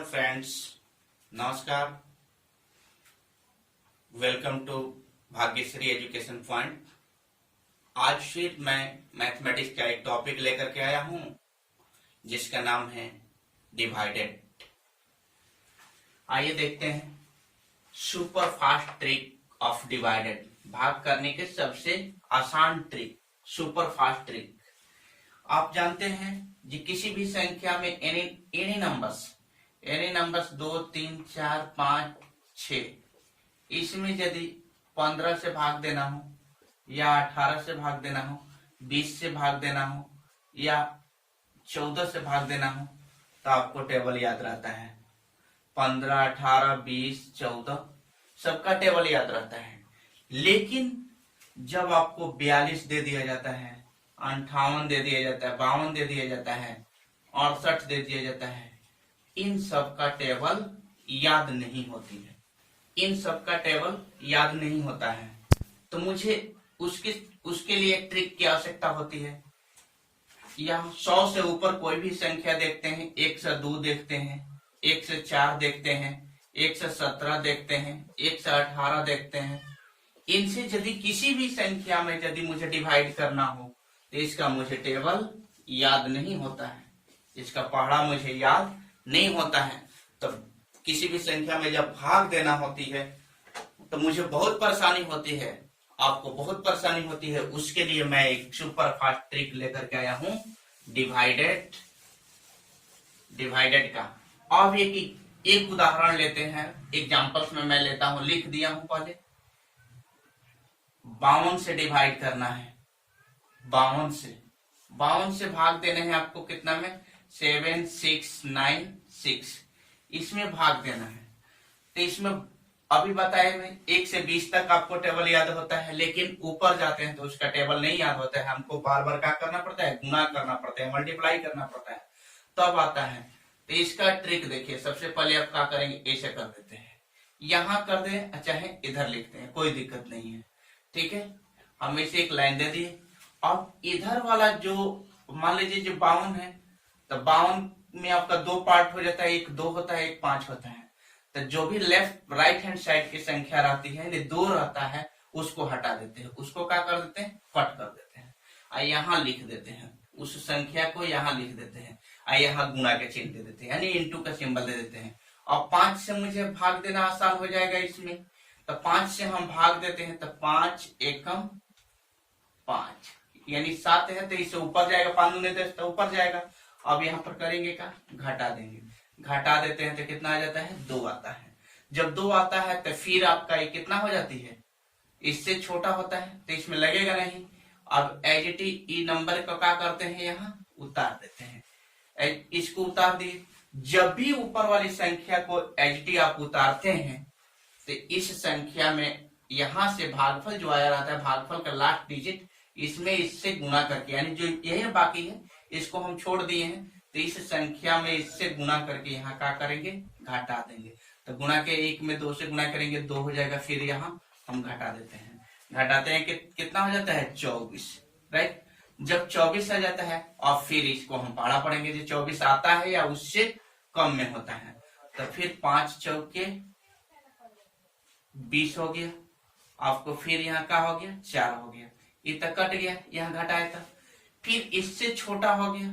Friends, नमस्कार। Welcome to Bhagyashree education point. आज फिर मैं मैथमेटिक्स का एक टॉपिक लेकर के आया हूं जिसका नाम है डिवाइडेड। आइए देखते हैं super fast trick of divided. भाग करने के सबसे आसान ट्रिक, सुपर फास्ट ट्रिक। आप जानते हैं जी, किसी भी संख्या में एनी नंबर्स 2, 3, 4, 5, 6, इसमें यदि 15 से भाग देना हो या 18 से भाग देना हो, 20 से भाग देना हो या 14 से भाग देना हो तो आपको टेबल याद रहता है। 15, 18, 20, 14 सबका टेबल याद रहता है। लेकिन जब आपको 42 दे दिया जाता है, 58 दे दिया जाता है, 52 दे दिया जाता है, 68 दे दिया जाता है, इन सब का टेबल याद नहीं होती है। इन सब का टेबल याद नहीं होता है तो मुझे उसके लिए एक ट्रिक की आवश्यकता होती है। या 100 से ऊपर कोई भी संख्या देखते हैं, 1 से 2 देखते हैं, 1 से 4 देखते हैं, 1 से 17 देखते हैं, 1 से 18 देखते हैं। इनसे यदि किसी भी संख्या में यदि मुझे डिवाइड करना हो तो इसका मुझे टेबल याद नहीं होता है, इसका पहाड़ा मुझे याद नहीं होता है। तो किसी भी संख्या में जब भाग देना होती है तो मुझे बहुत परेशानी होती है, आपको बहुत परेशानी होती है। उसके लिए मैं एक सुपर फास्ट ट्रिक लेकर के आया हूं, डिवाइडेड का। अब एक उदाहरण लेते हैं, एग्जांपल्स में मैं लेता हूं, लिख दिया हूं पहले। 52 से डिवाइड करना है, 52 से भाग देने हैं आपको कितना में, 7, 6, 9, 6, इसमें भाग देना है। तो इसमें अभी बताया मैं 1 से 20 तक आपको टेबल याद होता है, लेकिन ऊपर जाते हैं तो उसका टेबल नहीं याद होता है। हमको बार बार क्या करना पड़ता है, गुना करना पड़ता है, मल्टीप्लाई करना पड़ता है, तब आता है। तो इसका ट्रिक देखिए, सबसे पहले आप क्या करेंगे, ऐसे कर देते हैं, यहां कर दे, चाहे इधर लिखते हैं, कोई दिक्कत नहीं है, ठीक है। हम इसे एक लाइन दे दिए। अब इधर वाला जो मान लीजिए जो 52 है, तो 52 में आपका 2 पार्ट हो जाता है, एक 2 होता है, एक 5 होता है। तो जो भी लेफ्ट राइट हैंड साइड की संख्या रहती है, यदि 2 रहता है, उसको हटा देते हैं, उसको क्या कर देते हैं, कट कर देते हैं, और यहाँ लिख देते हैं, उस संख्या को यहाँ लिख देते हैं, और यहाँ गुणा के चिन्ह दे देते हैं, यानी इंटू का सिंबल दे देते हैं। और 5 से मुझे भाग देना आसान हो जाएगा इसमें। तो 5 से हम भाग देते हैं, तो 5 एकम 5, यानी 7 है, तो इससे ऊपर जाएगा, 5 दूनी 10 तो ऊपर जाएगा। अब यहाँ पर करेंगे क्या, घटा देंगे, घटा देते हैं तो कितना आ जाता है, 2 आता है। जब 2 आता है तो फिर आपका ये कितना हो जाती है, इससे छोटा होता है, तो इसमें लगेगा नहीं। अब एच नंबर को क्या करते हैं, यहाँ उतार देते हैं, इसको उतार दिए। जब भी ऊपर वाली संख्या को एच आप उतारते हैं तो इस संख्या में यहां से भागफल जो आया रहता है, भागफल का लास्ट डिजिट, इसमें इससे गुणा करके, यानी जो यही बाकी है इसको हम छोड़ दिए हैं, तो इस संख्या में इससे गुणा करके यहाँ क्या करेंगे, घटा देंगे। तो गुणा के 1 में 2 से गुणा करेंगे, 2 हो जाएगा, फिर यहाँ हम घटा देते हैं, घटाते हैं कि कितना हो जाता है, 24, राइट। जब 24 आ जाता है और फिर इसको हम पढ़ा पड़ेंगे जो 24 आता है या उससे कम में होता है। तो फिर 5 चौके 20 हो गया, आपको फिर यहाँ का हो गया, 4 हो गया, ये तक कट गया, यहाँ घटाया था, फिर इससे छोटा हो गया,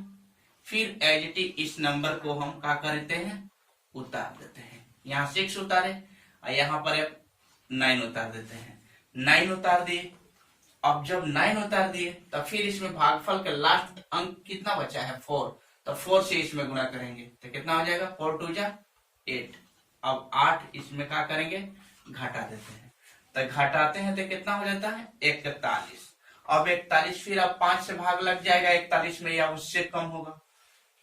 फिर एज इस नंबर को हम क्या करते हैं, उतार देते हैं। यहाँ 6 उतारे और यहाँ पर 9 उतार देते हैं, 9 उतार दिए। अब जब 9 उतार दिए तो फिर इसमें भागफल का लास्ट अंक कितना बचा है, 4, तो 4 से इसमें गुणा करेंगे तो कितना हो जाएगा, 4 2 जा 8। अब 8 इसमें क्या करेंगे, घटा देते हैं, तो घटाते हैं तो कितना हो जाता है, 41। अब 41 फिर अब 5 से भाग लग जाएगा 41 में या उससे कम होगा,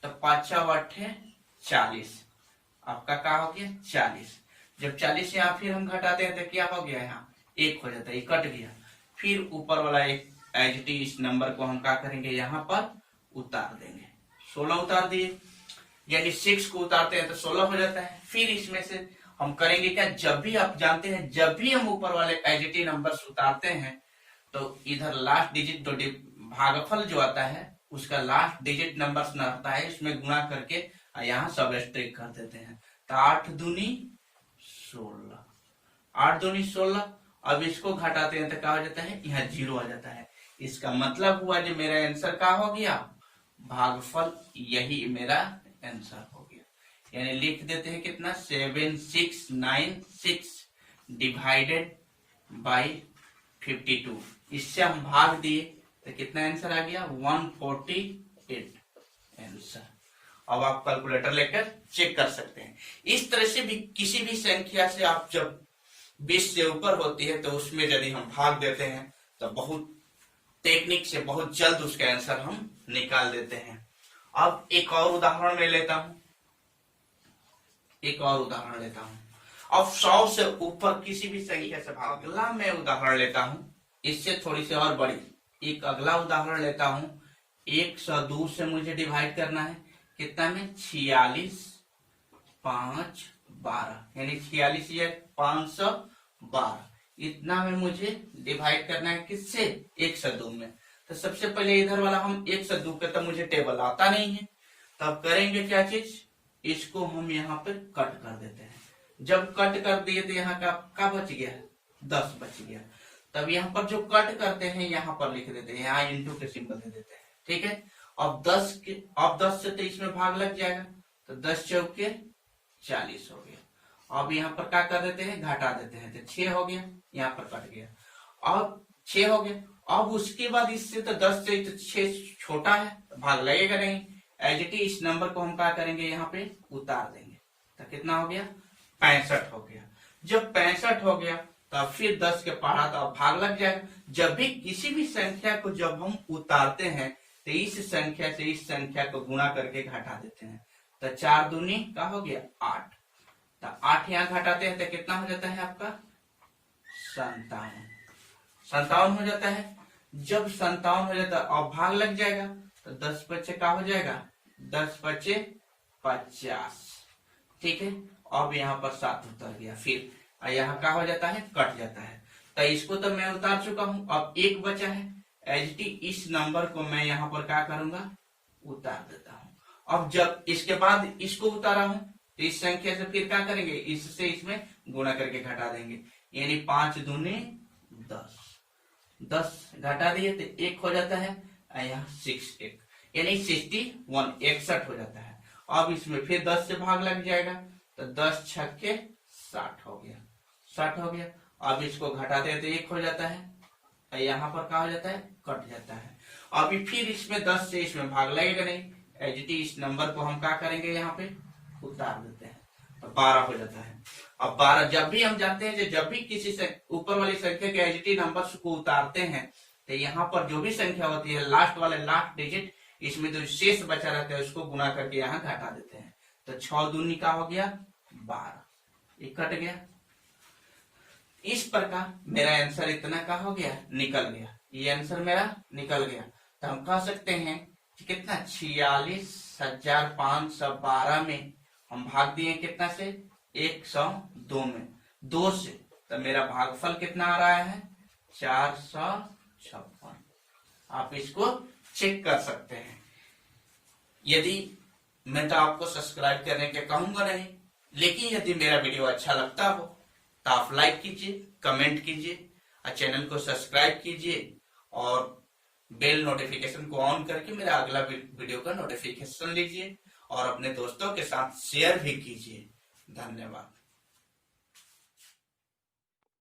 तो 5 8 40, आपका क्या हो गया, 40। जब 40 यहाँ फिर हम घटाते हैं तो क्या हो गया, यहाँ 1 हो जाता है, ये कट गया। फिर ऊपर वाला एक एच इस नंबर को हम क्या करेंगे, यहाँ पर उतार देंगे, 16 उतार दिए, यानी 6 को उतारते हैं तो 16 हो जाता है। फिर इसमें से हम करेंगे क्या, जब भी आप जानते हैं, जब भी हम ऊपर वाले एच नंबर उतारते हैं तो इधर लास्ट डिजिट तो भागफल जो आता है उसका लास्ट डिजिट नंबर रहता है, इसमें गुणा करके यहाँ सब स्ट्रिक कर देते हैं। तो 8 दूनी 16, 8 दूनी 16। अब इसको घटाते हैं तो क्या हो जाता है, यहाँ 0 आ जाता है। इसका मतलब हुआ जो मेरा आंसर क्या हो गया, भागफल, यही मेरा आंसर हो गया। यानी लिख देते हैं कितना, 7696 डिवाइडेड बाई 52। इससे हम भाग दिए तो कितना आंसर आ गया, 148 आंसर। अब आप कैलकुलेटर लेकर चेक कर सकते हैं। इस तरह से भी किसी भी संख्या से आप जब 20 से ऊपर होती है तो उसमें यदि हम भाग देते हैं तो बहुत टेक्निक से बहुत जल्द उसका आंसर हम निकाल देते हैं। अब एक और उदाहरण मैं लेता हूं, एक और उदाहरण लेता हूं। अब 100 से ऊपर किसी भी संख्या से भाग, अगला मैं उदाहरण लेता हूं, इससे थोड़ी सी और बड़ी एक अगला उदाहरण लेता हूं। 102 से मुझे डिवाइड करना है, कितना में, 46 5 12, यानी 46 या 512, इतना में मुझे डिवाइड करना है किससे, 102 में। तो सबसे पहले इधर वाला हम 102 का तो मुझे टेबल आता नहीं है, तब करेंगे क्या चीज, इसको हम यहाँ पर कट कर देते हैं। जब कट कर दिए तो यहाँ का बच गया, 10 बच गया। तब यहाँ पर जो कट करते हैं यहाँ पर लिख देते हैं, यहाँ इंटू के सिंबल दे देते हैं, ठीक है। अब 10 से तो इसमें भाग लग जाएगा, तो 10 चौके 40 हो गया। अब यहाँ पर क्या कर देते हैं, घटा देते हैं, तो 6 हो गया, यहाँ पर कट गया। अब 6 हो गया। अब उसके बाद इससे तो 10 से तो 6 छोटा है, तो भाग लगेगा नहीं। एज इट इज इस नंबर को हम क्या करेंगे, यहाँ पे उतार देंगे, तो कितना हो गया, 65 हो गया। जब 65 हो गया तब फिर 10 के पढ़ा तो अब भाग लग जाएगा। जब भी किसी भी संख्या को जब हम उतारते हैं तो इस संख्या से इस संख्या को गुणा करके घटा देते हैं, तो 4 दूनी का हो गया 8, तो 8 यहाँ घटाते हैं तो कितना हो जाता है आपका, 57 हो जाता है। जब 57 हो जाता है अब भाग लग जाएगा, तो 10 बच्चे का हो जाएगा, 10 बच्चे 50, ठीक है। अब यहाँ पर 7 उतर गया, फिर यहाँ क्या हो जाता है, कट जाता है। तो इसको तो मैं उतार चुका हूं, अब 1 बचा है। एच टी इस नंबर को मैं यहाँ पर क्या करूंगा, उतार देता हूं। अब जब इसके बाद इसको उतारा हूं तो इस संख्या से फिर क्या करेंगे, इससे इसमें गुणा करके घटा देंगे, यानी 5 दूनी 10, 10 घटा दिए तो 1 हो जाता है, यहाँ 6 1, यानी 61 61 हो जाता है। अब इसमें फिर 10 से भाग लग जाएगा, तो 10 छक्के 60 हो गया, 60 हो गया। अब इसको घटाते हैं तो 1 हो जाता है, यहाँ पर क्या हो जाता है, कट जाता है। अभी फिर इसमें 10 से इसमें भाग लगेगा नहीं, एच डी इस नंबर को हम क्या करेंगे, यहाँ पे उतार देते हैं, तो 12 हो जाता है। अब 12 जब भी हम जानते हैं, जब भी किसी से ऊपर वाली संख्या के एच डी नंबर को उतारते हैं तो यहाँ पर जो भी संख्या होती है लास्ट वाले लास्ट डिजिट, इसमें जो शेष बचा रहता है उसको गुना करके यहाँ घटा देते हैं, तो 6 दूनी का हो गया 12, ये कट गया। इस प्रकार मेरा आंसर इतना का हो गया, निकल गया, ये आंसर मेरा निकल गया। तो हम कह सकते हैं कि कितना, 46,512 में हम भाग दिए कितना से, 102 में, 2 से, तो मेरा भागफल कितना आ रहा है, 456। आप इसको चेक कर सकते हैं। यदि मैं तो आपको सब्सक्राइब करने के कहूंगा नहीं, लेकिन यदि मेरा वीडियो अच्छा लगता हो तो आप लाइक कीजिए, कमेंट कीजिए और चैनल को सब्सक्राइब कीजिए और बेल नोटिफिकेशन को ऑन करके मेरा अगला वीडियो का नोटिफिकेशन लीजिए और अपने दोस्तों के साथ शेयर भी कीजिए। धन्यवाद।